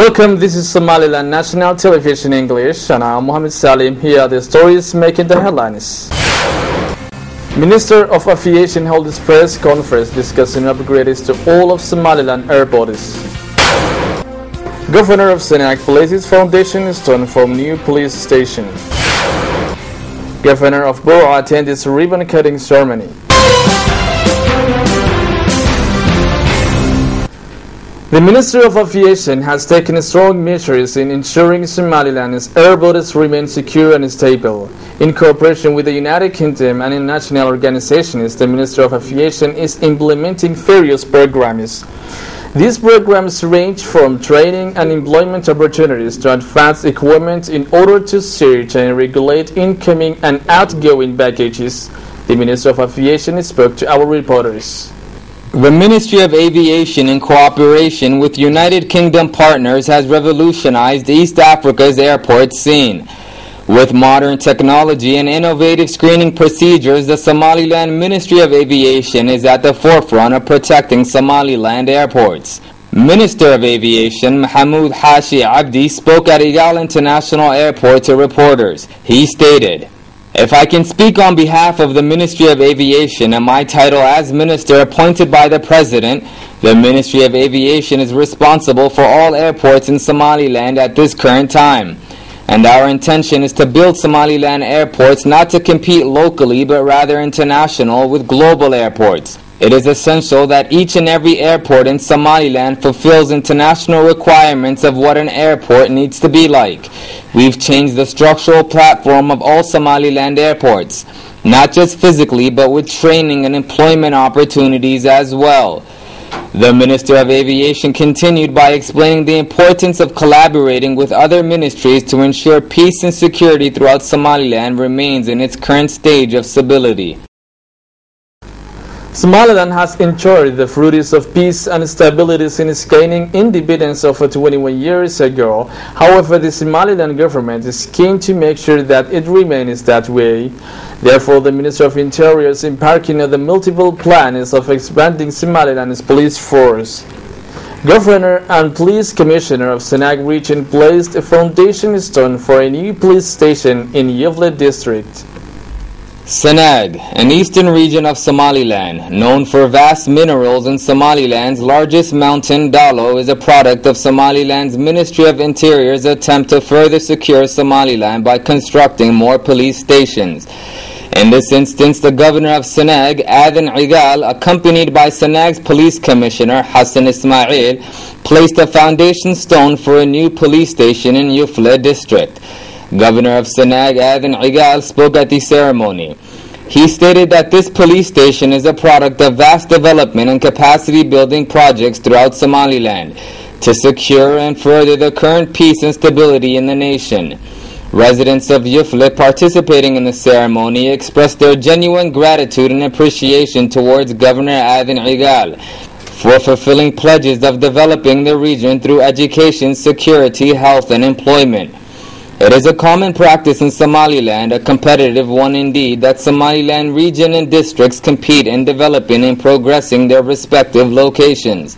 Welcome, this is Somaliland National Television English and I'm Mohammed Zallim. Here are the stories making the headlines. Minister of Aviation held his press conference discussing upgrades to all of Somaliland airports. Governor of Senag places foundation stone for new police station. Governor of Borough attends ribbon cutting ceremony. The Ministry of Aviation has taken strong measures in ensuring Somaliland's airports remain secure and stable. In cooperation with the United Kingdom and international organizations, the Ministry of Aviation is implementing various programs. These programs range from training and employment opportunities to advanced equipment in order to search and regulate incoming and outgoing baggages. The Ministry of Aviation spoke to our reporters. The Ministry of Aviation, in cooperation with United Kingdom partners, has revolutionized East Africa's airport scene. With modern technology and innovative screening procedures, the Somaliland Ministry of Aviation is at the forefront of protecting Somaliland airports. Minister of Aviation Mahmoud Hashi Abdi spoke at Igal International Airport to reporters. He stated, "If I can speak on behalf of the Ministry of Aviation and my title as Minister appointed by the President, the Ministry of Aviation is responsible for all airports in Somaliland at this current time. And our intention is to build Somaliland airports not to compete locally but rather international with global airports. It is essential that each and every airport in Somaliland fulfills international requirements of what an airport needs to be like. We've changed the structural platform of all Somaliland airports, not just physically but with training and employment opportunities as well." The Minister of Aviation continued by explaining the importance of collaborating with other ministries to ensure peace and security throughout Somaliland remains in its current stage of stability. Somaliland has enjoyed the fruits of peace and stability since gaining independence over 21 years ago. However, the Somaliland government is keen to make sure that it remains that way. Therefore, the Minister of Interior is embarking on the multiple plans of expanding Somaliland's police force. Governor and Police Commissioner of Senag region placed a foundation stone for a new police station in Yufle district. Senag, an eastern region of Somaliland, known for vast minerals, and Somaliland's largest mountain, Dalo, is a product of Somaliland's Ministry of Interior's attempt to further secure Somaliland by constructing more police stations. In this instance, the Governor of Senag, Adan Igal, accompanied by Senag's Police Commissioner, Hassan Ismail, placed a foundation stone for a new police station in Yufle district. Governor of Senag, Adan Igal, spoke at the ceremony. He stated that this police station is a product of vast development and capacity building projects throughout Somaliland to secure and further the current peace and stability in the nation. Residents of Yufle participating in the ceremony expressed their genuine gratitude and appreciation towards Governor Adan Igal for fulfilling pledges of developing the region through education, security, health, and employment. It is a common practice in Somaliland, a competitive one indeed, that Somaliland region and districts compete in developing and progressing their respective locations.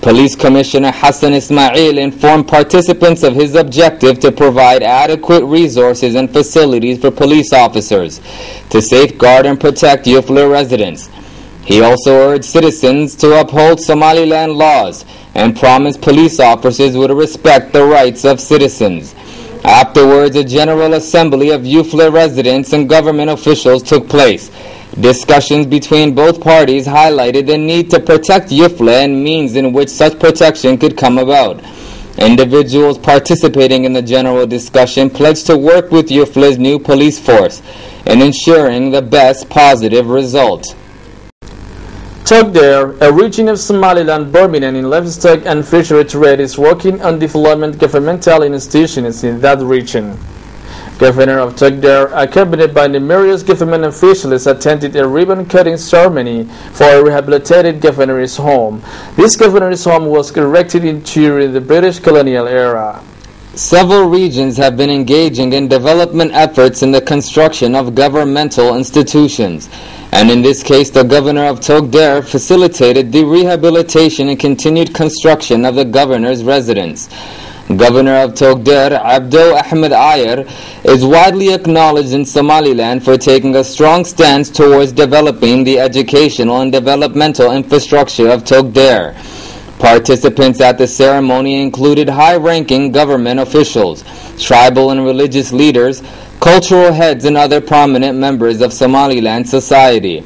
Police Commissioner Hassan Ismail informed participants of his objective to provide adequate resources and facilities for police officers to safeguard and protect Yufle residents. He also urged citizens to uphold Somaliland laws and promised police officers would respect the rights of citizens. Afterwards, a general assembly of Yufle residents and government officials took place. Discussions between both parties highlighted the need to protect Yufle and means in which such protection could come about. Individuals participating in the general discussion pledged to work with Yufle's new police force in ensuring the best positive result. Togdare, a region of Somaliland dominant in livestock and fishery trade, is working on development governmental institutions in that region. Governor of Togdare, accompanied by numerous government officials, attended a ribbon-cutting ceremony for a rehabilitated governor's home. This governor's home was erected during the British colonial era. Several regions have been engaging in development efforts in the construction of governmental institutions, and in this case the Governor of Togdare facilitated the rehabilitation and continued construction of the governor's residence. Governor of Togder, Abdo Ahmed Ayer, is widely acknowledged in Somaliland for taking a strong stance towards developing the educational and developmental infrastructure of Togder. Participants at the ceremony included high-ranking government officials, tribal and religious leaders, cultural heads, and other prominent members of Somaliland society.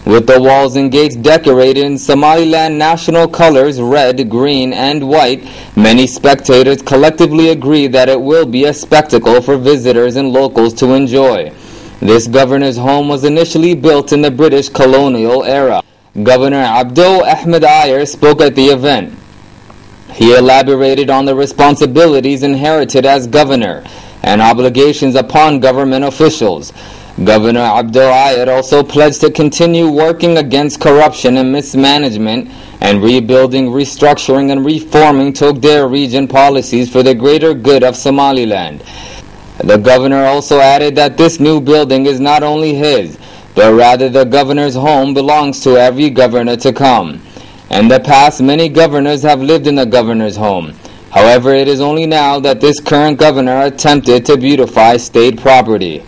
With the walls and gates decorated in Somaliland national colors red, green, and white, many spectators collectively agree that it will be a spectacle for visitors and locals to enjoy. This governor's home was initially built in the British colonial era. Governor Abdo Ahmed Ayer spoke at the event. He elaborated on the responsibilities inherited as governor and obligations upon government officials. Governor Abdo Ayer also pledged to continue working against corruption and mismanagement and rebuilding, restructuring, and reforming Togder region policies for the greater good of Somaliland. The governor also added that this new building is not only his, but rather the governor's home belongs to every governor to come. In the past, many governors have lived in the governor's home. However, it is only now that this current governor attempted to beautify state property.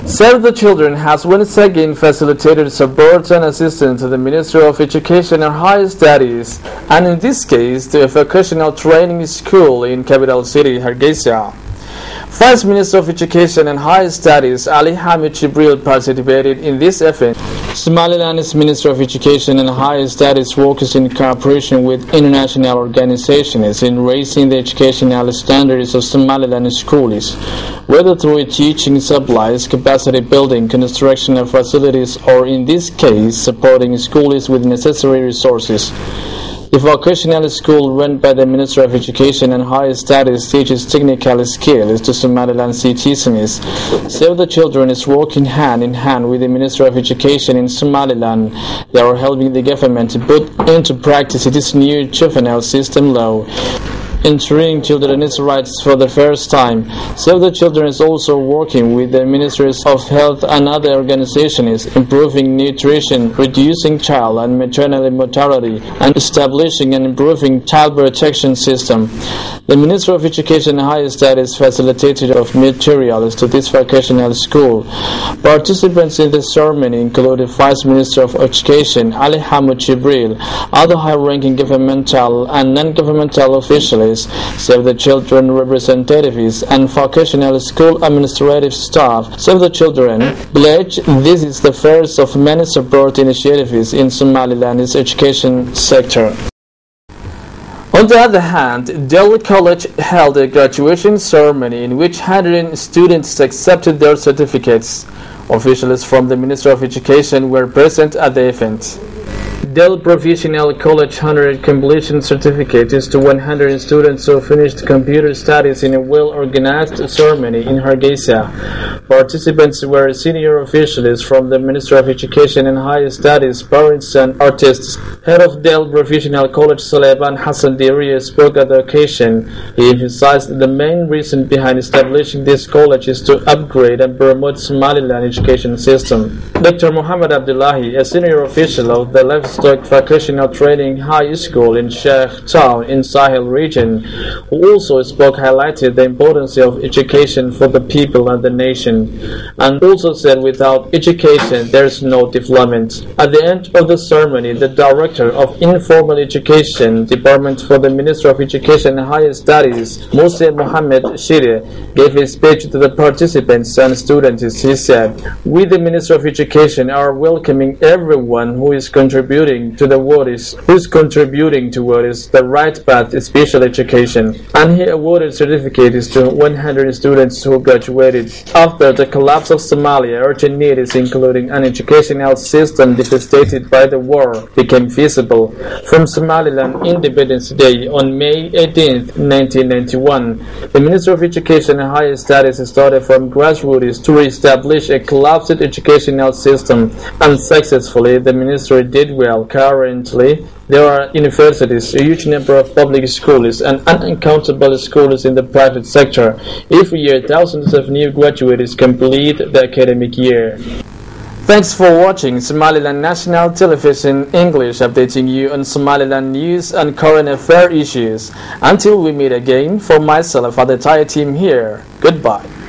Save the Children has once again facilitated support and assistance to the Ministry of Education and Higher Studies, and in this case to a vocational training school in capital city Hargeisa. Vice Minister of Education and Higher Studies Ali Hamid Jibril participated in this event. Somaliland's Minister of Education and Higher Studies works in cooperation with international organizations in raising the educational standards of Somaliland schools, whether through teaching supplies, capacity building, construction of facilities, or in this case supporting schools with necessary resources. The vocational school run by the Ministry of Education and Higher Studies teaches technical skills to Somaliland citizens. Save the Children is working hand in hand with the Ministry of Education in Somaliland. They are helping the government to put into practice this new juvenile system law, ensuring children's rights for the first time. Save the Children is also working with the Ministries of Health and other organizations, improving nutrition, reducing child and maternal mortality, and establishing and improving child protection system. The Ministry of Education and Higher Studies facilitated of materials to this vocational school. Participants in the ceremony included Vice Minister of Education Ali Hamid Jibril, other high-ranking governmental and non-governmental officials, Save the Children representatives, and vocational school administrative staff. Save the Children pledge this is the first of many support initiatives in Somaliland's education sector. On the other hand, Delhi College held a graduation ceremony in which 100 students accepted their certificates. Officials from the Ministry of Education were present at the event. Del Professional College 100 completion certificate is to 100 students who finished computer studies in a well-organized ceremony in Hargeisa. Participants were senior officials from the Ministry of Education and Higher Studies, parents and artists. Head of Del Professional College Sulaiman Hassan Diria spoke at the occasion. He emphasized the main reason behind establishing this college is to upgrade and promote Somaliland education system. Dr. Muhammad Abdullahi, a senior official of the Livestock Vocational Training High School in Sheikh Town in Sahel region, who also spoke, highlighted the importance of education for the people and the nation, and also said without education there is no development. At the end of the ceremony, the Director of Informal Education Department for the Ministry of Education and Higher Studies, Musa Mohammed Shire, gave a speech to the participants and students. He said, "We, the Ministry of Education, are welcoming everyone who is contributing to the right path, special education." And he awarded certificates to 100 students who graduated. After the collapse of Somalia, urgent needs, including an educational system devastated by the war, became visible. From Somaliland Independence Day on May 18, 1991, the Ministry of Education and Higher Studies started from grassroots to re-establish a collapsed educational system, and successfully the ministry did well. Currently, there are universities, a huge number of public schools, and uncountable schools in the private sector. Every year, thousands of new graduates complete the academic year. Thanks for watching Somaliland National Television English, updating you on Somaliland news and current affair issues. Until we meet again, for myself and the entire team here, goodbye.